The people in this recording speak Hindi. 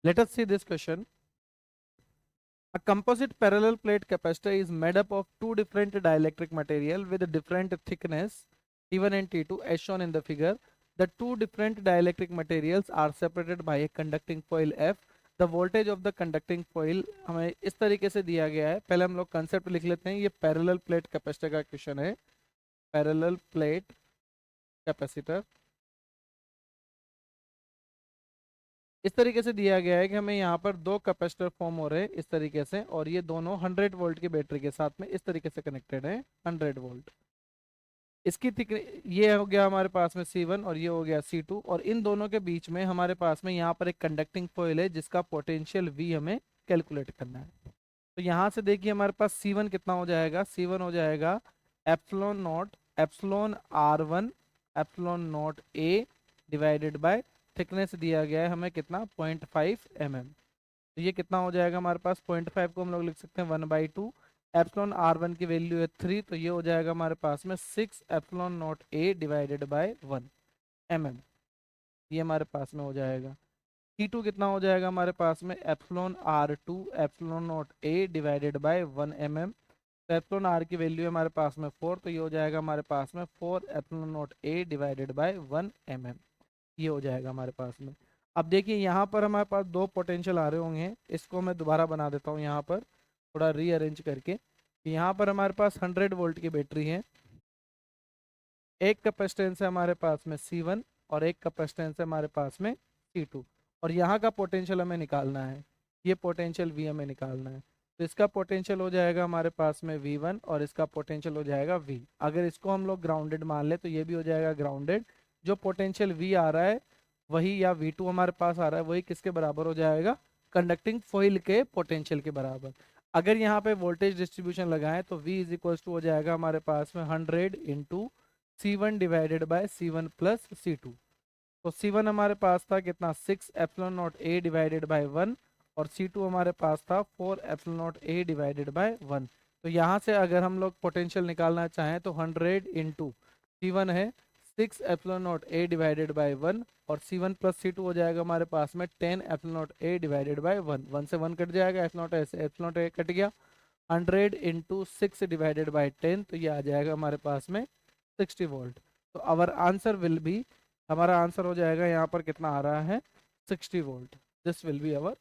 Let us see this question. A composite parallel plate capacitor is made up of two different dielectric material with different thickness T1 and T2 as shown in the figure. The two different dielectric materials are separated by a conducting foil F. The voltage of the conducting foil हमें इस तरीके से दिया गया है. पहले हम लोग कंसेप्ट लिख लेते हैं. ये पैरेलल प्लेट कैपेसिटर का क्वेश्चन है. पैरेलल प्लेट कैपेसिटर इस तरीके से दिया गया है कि हमें यहाँ पर दो कैपेसिटर फॉर्म हो रहे हैं इस तरीके से, और ये दोनों 100 वोल्ट की बैटरी के साथ में इस तरीके से कनेक्टेड है. 100 वोल्ट. इसकी ये हो गया हमारे पास में C1 और ये हो गया C2, और इन दोनों के बीच में हमारे पास में यहाँ पर एक कंडक्टिंग फॉइल है जिसका पोटेंशियल V हमें कैलकुलेट करना है. तो यहाँ से देखिए हमारे पास C1 कितना हो जाएगा. C1 हो जाएगा epsilon not epsilon R1 epsilon not A divided by thickness दिया गया है हमें कितना 0.5 mm. तो ये कितना हो जाएगा हमारे पास 0.5 को हम लोग लिख सकते हैं 1/2. एप्सिलॉन R1 की वैल्यू है 3, तो ये हो जाएगा हमारे पास में 6 epsilon not A divided by 1 mm. ये हमारे पास में हो जाएगा. T2 कितना हो जाएगा हमारे पास में epsilon R2 epsilon not A divided by 1 mm. तो एप्सिलॉन R की वैल्यू है हमारे पास में 4, तो ये हो जाएगा हमारे पास में 4 epsilon not A divided by 1 mm. ये हो जाएगा हमारे पास में. अब देखिए यहाँ पर हमारे पास दो पोटेंशियल आ रहे होंगे. इसको मैं दोबारा बना देता हूँ यहाँ पर थोड़ा रीअरेंज करके. यहाँ पर हमारे पास 100 वोल्ट की बैटरी है. एक कैपेसिटेंस है हमारे पास में C1 और एक कैपेसिटेंस है हमारे पास में C2, और यहाँ का पोटेंशियल हमें निकालना है. ये पोटेंशियल V हमें निकालना है. तो इसका पोटेंशियल हो जाएगा हमारे पास में V1 और इसका पोटेंशियल हो जाएगा V. अगर इसको हम लोग ग्राउंडेड मान ले तो ये भी हो जाएगा ग्राउंडेड. जो पोटेंशियल V आ रहा है वही, या V2 हमारे पास आ रहा है वही किसके बराबर हो जाएगा, कंडक्टिंग फॉइल के पोटेंशियल के बराबर. अगर यहाँ पे वोल्टेज डिस्ट्रीब्यूशन लगाएं तो V इज इक्वल टू हो जाएगा हमारे पास में 100 into C1 divided by C1 plus C2. तो C1 हमारे पास था कितना 6 epsilon not A divided by 1, और C2 हमारे पास था 4 epsilon not A divided by 1. तो यहाँ से अगर हम लोग पोटेंशियल निकालना चाहें तो 100 इंटू C1 है 6 epsilon not A divided by 1, और C1 प्लस C2 हो जाएगा हमारे पास में 10 epsilon not A divided by 1. 1 से 1 कट जाएगा, एप्सिलॉन नॉट A कट गया. 100 इंटू 6 डिवाइडेड बाय 10, तो ये आ जाएगा हमारे पास में 60 वोल्ट. तो आवर आंसर विल बी, हमारा आंसर हो जाएगा यहाँ पर कितना आ रहा है 60 volt. This will be our